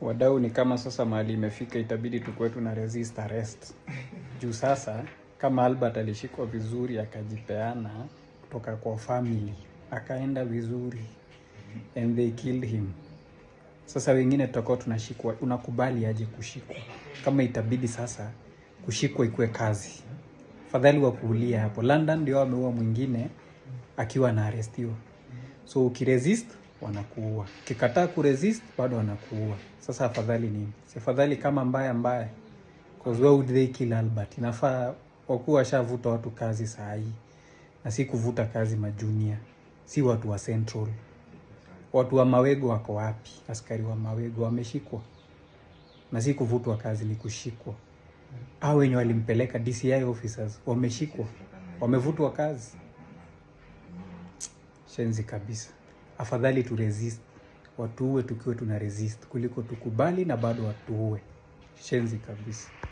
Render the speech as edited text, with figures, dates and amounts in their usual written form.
Wadau ni kama sasa mahali imefika itabidi tukue tuna resist arrest. Juu sasa kama Albert alishikwa vizuri akajipeana kutoka kwa family, akaenda vizuri and they killed him. Sasa wengine tutakuwa tunashikwa, unakubali aje kushikwa? Kama itabidi sasa kushikwa ikuwe kazi. Fadhali wa kuulia hapo. London ndio wameua mwingine akiwa na arrestiwa. So ukiresist wanakuua. Ukikataa kuresist bado wanakuua. Sasa afadhali nini? Si afadhali kama mbaya. Because why would they kill Albert? Inafaa wakuwa washavuta watu kazi saa hii. Na si kuvuta kazi majunia. Si watu wa Central. Watu wa Mawego wako wapi? Askari wa Mawego wameshikwa. Na si kuvutwa kazi ni kushikwa. Hao wenye walimpeleka DCI officers wameshikwa. Wamevutwa kazi. Shenzi kabisa. Afadhali tu resist. Watuue tukiwa tuna resist kuliko tukubali na bado watuue. Shenzi kabisa.